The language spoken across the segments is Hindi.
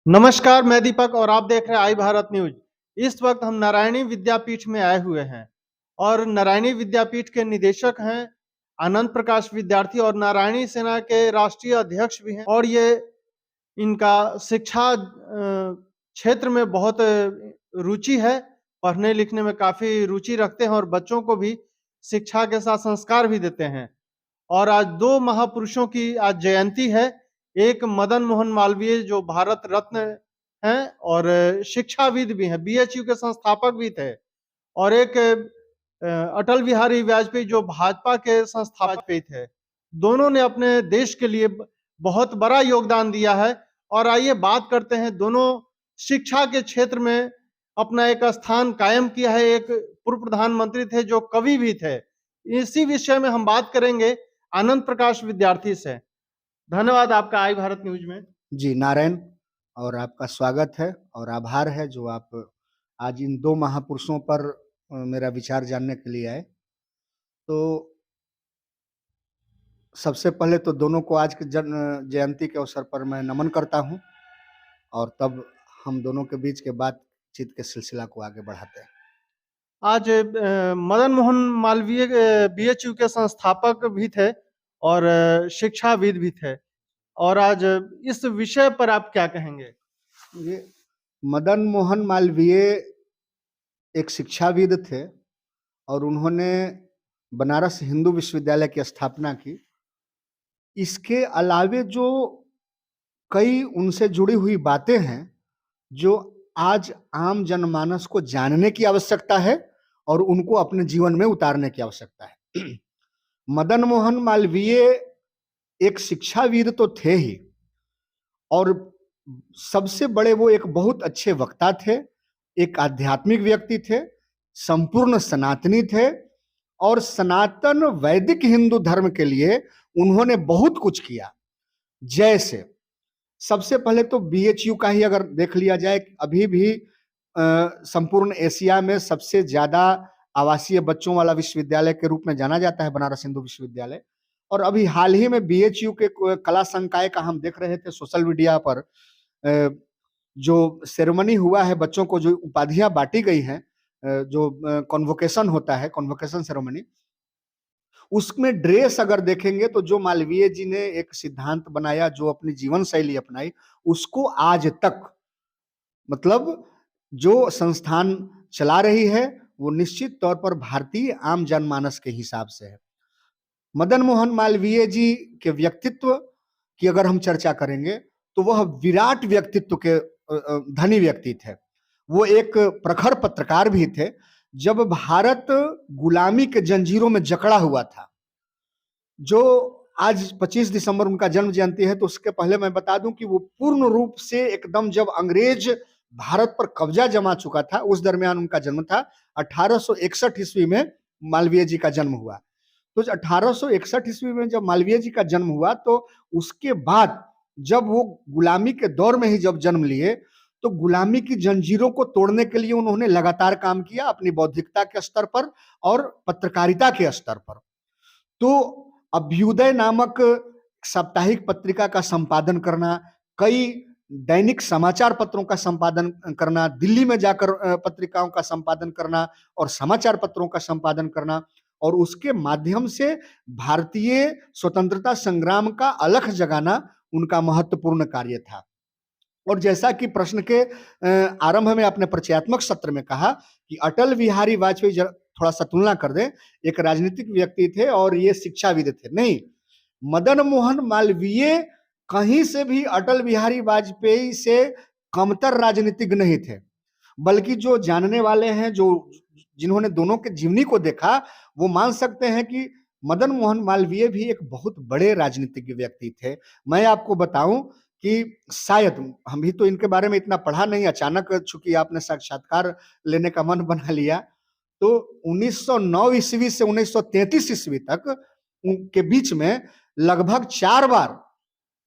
नमस्कार, मैं दीपक और आप देख रहे हैं आई भारत न्यूज। इस वक्त हम नारायणी विद्यापीठ में आए हुए हैं और नारायणी विद्यापीठ के निदेशक हैं आनंद प्रकाश विद्यार्थी और नारायणी सेना के राष्ट्रीय अध्यक्ष भी हैं और ये इनका शिक्षा क्षेत्र में बहुत रुचि है। पढ़ने लिखने में काफी रुचि रखते हैं और बच्चों को भी शिक्षा के साथ संस्कार भी देते हैं। और आज दो महापुरुषों की आज जयंती है। एक मदन मोहन मालवीय जो भारत रत्न हैं और शिक्षाविद भी हैं, बीएचयू के संस्थापक भी थे। और एक अटल बिहारी वाजपेयी जो भाजपा के संस्थापक भी थे। दोनों ने अपने देश के लिए बहुत बड़ा योगदान दिया है। और आइए बात करते हैं, दोनों शिक्षा के क्षेत्र में अपना एक स्थान कायम किया है। एक पूर्व प्रधानमंत्री थे जो कवि भी थे। इसी विषय में हम बात करेंगे आनंद प्रकाश विद्यार्थी से। धन्यवाद आपका आई भारत न्यूज में। जी नारायण, और आपका स्वागत है और आभार है जो आप आज इन दो महापुरुषों पर मेरा विचार जानने के लिए आए। तो सबसे पहले तो दोनों को आज के जयंती के अवसर पर मैं नमन करता हूं और तब हम दोनों के बीच के बातचीत के सिलसिला को आगे बढ़ाते हैं। आज मदन मोहन मालवीय बीएचयू के संस्थापक भी थे और शिक्षाविद भी थे। और आज इस विषय पर आप क्या कहेंगे? ये मदन मोहन मालवीय एक शिक्षाविद थे और उन्होंने बनारस हिंदू विश्वविद्यालय की स्थापना की। इसके अलावे जो कई उनसे जुड़ी हुई बातें हैं जो आज आम जनमानस को जानने की आवश्यकता है और उनको अपने जीवन में उतारने की आवश्यकता है। मदन मोहन मालवीय एक शिक्षाविद तो थे ही, और सबसे बड़े वो एक बहुत अच्छे वक्ता थे, एक आध्यात्मिक व्यक्ति थे, संपूर्ण सनातनी थे और सनातन वैदिक हिंदू धर्म के लिए उन्होंने बहुत कुछ किया। जैसे सबसे पहले तो बीएचयू का ही अगर देख लिया जाए, अभी भी संपूर्ण एशिया में सबसे ज्यादा आवासीय बच्चों वाला विश्वविद्यालय के रूप में जाना जाता है बनारस हिंदू विश्वविद्यालय। और अभी हाल ही में बीएचयू के कला संकाय का हम देख रहे थे सोशल मीडिया पर, जो सेरेमनी हुआ है, बच्चों को जो उपाधियां बांटी गई हैं, जो कॉन्वोकेशन होता है, कॉन्वोकेशन सेरेमनी, उसमें ड्रेस अगर देखेंगे तो जो मालवीय जी ने एक सिद्धांत बनाया, जो अपनी जीवन शैली अपनाई, उसको आज तक मतलब जो संस्थान चला रही है वो निश्चित तौर पर भारतीय आम जनमानस के हिसाब से है। मदन मोहन मालवीय जी के व्यक्तित्व की अगर हम चर्चा करेंगे तो वह विराट व्यक्तित्व के धनी व्यक्ति थे। वो एक प्रखर पत्रकार भी थे। जब भारत गुलामी के जंजीरों में जकड़ा हुआ था, जो आज 25 दिसंबर उनका जन्म जयंती है, तो उसके पहले मैं बता दूं कि वो पूर्ण रूप से एकदम जब अंग्रेज भारत पर कब्जा जमा चुका था, उस दरमियान उनका जन्म था। 1861 ईस्वी में मालवीय जी का जन्म हुआ। तो 1861 ईस्वी में जब मालवीय जी का जन्म हुआ, तो उसके बाद जब वो गुलामी के दौर में ही जब जन्म लिए, तो गुलामी की जंजीरों को तोड़ने के लिए उन्होंने लगातार काम किया अपनी बौद्धिकता के स्तर पर और पत्रकारिता के स्तर पर। तो अभ्युदय नामक साप्ताहिक पत्रिका का संपादन करना, कई दैनिक समाचार पत्रों का संपादन करना, दिल्ली में जाकर पत्रिकाओं का संपादन करना और समाचार पत्रों का संपादन करना, और उसके माध्यम से भारतीय स्वतंत्रता संग्राम का अलख जगाना उनका महत्वपूर्ण कार्य था। और जैसा कि प्रश्न के आरंभ में अपने परिचयात्मक सत्र में कहा कि अटल बिहारी वाजपेयी, थोड़ा सा तुलना कर दें, एक राजनीतिक व्यक्ति थे और ये शिक्षाविद थे। नहीं, मदन मोहन मालवीय कहीं से भी अटल बिहारी वाजपेयी से कमतर राजनीतिज्ञ नहीं थे, बल्कि जो जानने वाले हैं, जो जिन्होंने दोनों के जीवनी को देखा, वो मान सकते हैं कि मदन मोहन मालवीय भी एक बहुत बड़े राजनीतिज्ञ व्यक्ति थे। मैं आपको बताऊं कि शायद हम भी तो इनके बारे में इतना पढ़ा नहीं, अचानक चूंकि आपने साक्षात्कार लेने का मन बना लिया, तो 1909 ईस्वी से 1933 ईस्वी तक के बीच में लगभग 4 बार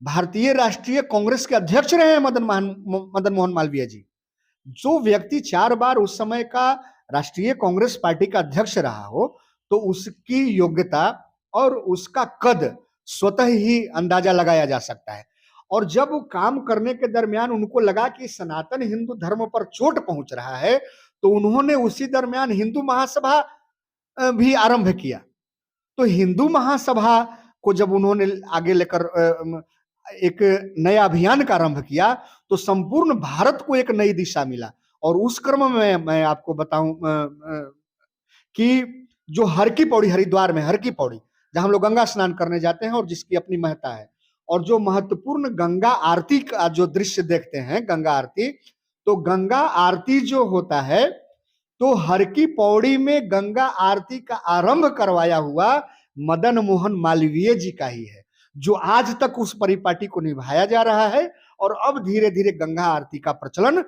भारतीय राष्ट्रीय कांग्रेस के अध्यक्ष रहे हैं मदन मोहन मालवीय जी। जो व्यक्ति 4 बार उस समय का राष्ट्रीय कांग्रेस पार्टी का अध्यक्ष रहा हो, तो उसकी योग्यता और उसका कद स्वतः ही अंदाजा लगाया जा सकता है। और जब वो काम करने के दरमियान उनको लगा कि सनातन हिंदू धर्म पर चोट पहुंच रहा है, तो उन्होंने उसी दरमियान हिंदू महासभा भी आरंभ किया। तो हिंदू महासभा को जब उन्होंने आगे लेकर एक नया अभियान का आरंभ किया, तो संपूर्ण भारत को एक नई दिशा मिला। और उस क्रम में मैं आपको बताऊं कि जो हर की पौड़ी, हरिद्वार में हर की पौड़ी, जहां हम लोग गंगा स्नान करने जाते हैं और जिसकी अपनी महत्ता है, और जो महत्वपूर्ण गंगा आरती का जो दृश्य देखते हैं, गंगा आरती, तो गंगा आरती जो होता है, तो हर की पौड़ी में गंगा आरती का आरंभ करवाया हुआ मदन मोहन मालवीय जी का ही है, जो आज तक उस परिपाटी को निभाया जा रहा है। और अब धीरे धीरे गंगा आरती का प्रचलन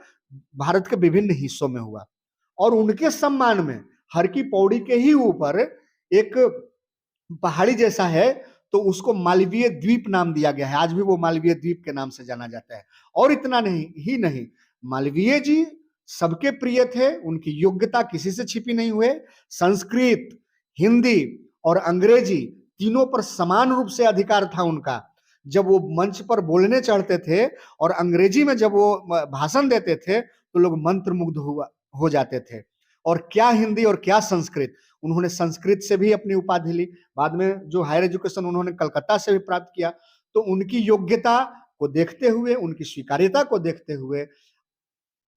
भारत के विभिन्न हिस्सों में हुआ। और उनके सम्मान में हर की पौड़ी के ही ऊपर एक पहाड़ी जैसा है, तो उसको मालवीय द्वीप नाम दिया गया है। आज भी वो मालवीय द्वीप के नाम से जाना जाता है। और इतना नहीं, मालवीय जी सबके प्रिय थे, उनकी योग्यता किसी से छिपी नहीं हुए। संस्कृत, हिंदी और अंग्रेजी तीनों पर समान रूप से अधिकार था उनका। जब वो मंच पर बोलने चढ़ते थे और अंग्रेजी में जब वो भाषण देते थे, तो लोग मंत्रमुग्ध हो जाते थे। और क्या हिंदी और क्या संस्कृत, उन्होंने संस्कृत से भी अपनी उपाधि ली। बाद में जो हायर एजुकेशन उन्होंने कलकत्ता से भी प्राप्त किया। तो उनकी योग्यता को देखते हुए, उनकी स्वीकार्यता को देखते हुए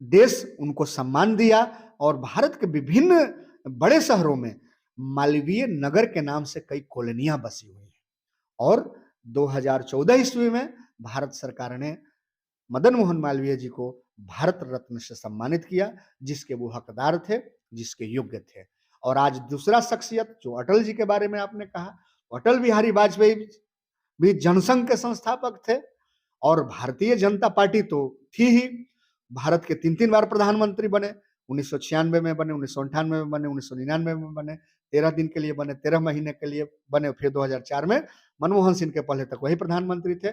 देश उनको सम्मान दिया। और भारत के विभिन्न बड़े शहरों में मालवीय नगर के नाम से कई कॉलोनियां बसी हुई हैं। और 2014 ईस्वी में भारत सरकार ने मदन मोहन मालवीय जी को भारत रत्न से सम्मानित किया, जिसके वो हकदार थे, जिसके योग्य थे। और आज दूसरा शख्सियत जो अटल जी के बारे में आपने कहा, अटल बिहारी वाजपेयी भी जनसंघ के संस्थापक थे। और भारतीय जनता पार्टी तो थी ही। भारत के 3 बार प्रधानमंत्री बने, 1996 में बने, 1998 में बने, 1999 में बने, 13 दिन के लिए बने, 13 महीने के लिए बने। फिर 2004 में मनमोहन सिंह के पहले तक वही प्रधानमंत्री थे।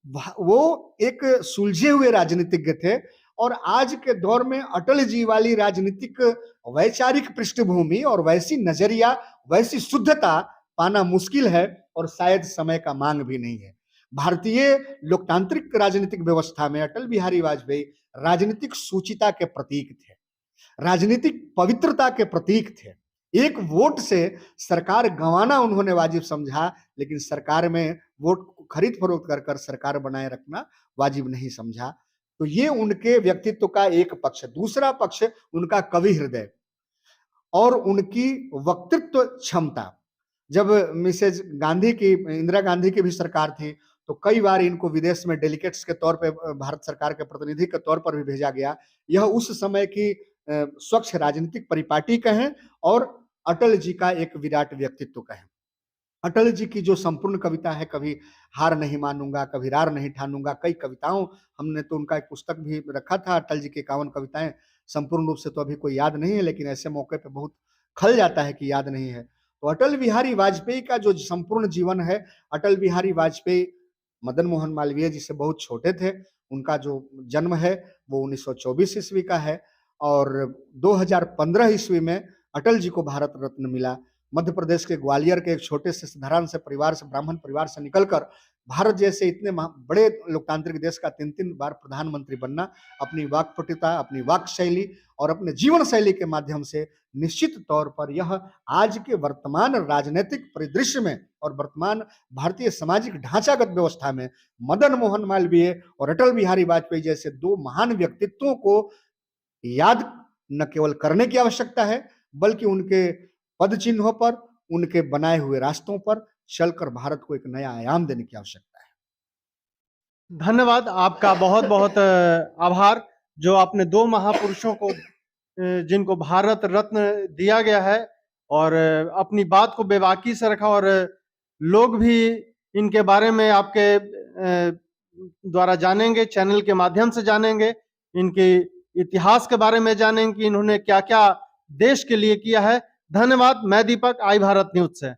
वो एक सुलझे हुए राजनीतिज्ञ थे। और आज के दौर में अटल जी वाली राजनीतिक वैचारिक पृष्ठभूमि और वैसी नजरिया, वैसी शुद्धता पाना मुश्किल है, और शायद समय का मांग भी नहीं है। भारतीय लोकतांत्रिक राजनीतिक व्यवस्था में अटल बिहारी वाजपेयी राजनीतिक सूचिता के प्रतीक थे, राजनीतिक पवित्रता के प्रतीक थे। एक वोट से सरकार गंवाना उन्होंने वाजिब समझा, लेकिन सरकार में वोट खरीद फरोख्त कर सरकार बनाए रखना वाजिब नहीं समझा। तो ये उनके व्यक्तित्व का एक पक्ष। दूसरा पक्ष उनका कवि हृदय और उनकी वक्तृत्व क्षमता। जब मिसेज गांधी की, इंदिरा गांधी की भी सरकार थी, तो कई बार इनको विदेश में डेलीगेट्स के तौर पे, भारत सरकार के प्रतिनिधि के तौर पर भी भेजा गया। यह उस समय की स्वच्छ राजनीतिक परिपाटी कहें और अटल जी का एक विराट व्यक्तित्व कहें। अटल जी की जो संपूर्ण कविता है, कभी हार नहीं मानूंगा, कभी रार नहीं ठानूंगा, कई कविताओं, हमने तो उनका एक पुस्तक भी रखा था, अटल जी की 51 कविताएं। संपूर्ण रूप से तो अभी कोई याद नहीं है, लेकिन ऐसे मौके पे बहुत खल जाता है कि याद नहीं है। तो अटल बिहारी वाजपेयी का जो संपूर्ण जीवन है, अटल बिहारी वाजपेयी मदन मोहन मालवीय जी से बहुत छोटे थे। उनका जो जन्म है वो 1924 ईस्वी का है। और 2015 ईस्वी में अटल जी को भारत रत्न मिला। मध्य प्रदेश के ग्वालियर के एक छोटे से साधारण से परिवार से, ब्राह्मण परिवार से निकलकर भारत जैसे इतने बड़े लोकतांत्रिक देश का 3 बार प्रधानमंत्री बनना, अपनी वाक्पटुता, अपनी वाक शैली और अपने जीवन शैली के माध्यम से निश्चित तौर पर यह आज के वर्तमान राजनीतिक परिदृश्य में और वर्तमान भारतीय सामाजिक ढांचागत व्यवस्था में मदन मोहन मालवीय और अटल बिहारी वाजपेयी जैसे 2 महान व्यक्तित्वों को याद न केवल करने की आवश्यकता है, बल्कि उनके पद चिन्हों पर, उनके बनाए हुए रास्तों पर चलकर भारत को एक नया आयाम देने की आवश्यकता है। धन्यवाद, आपका बहुत बहुत आभार, जो आपने 2 महापुरुषों को, जिनको भारत रत्न दिया गया है, और अपनी बात को बेबाकी से रखा। और लोग भी इनके बारे में आपके द्वारा जानेंगे, चैनल के माध्यम से जानेंगे, इनके इतिहास के बारे में जानेंगे कि इन्होंने क्या क्या देश के लिए किया है। धन्यवाद। मैं दीपक, आई भारत न्यूज से।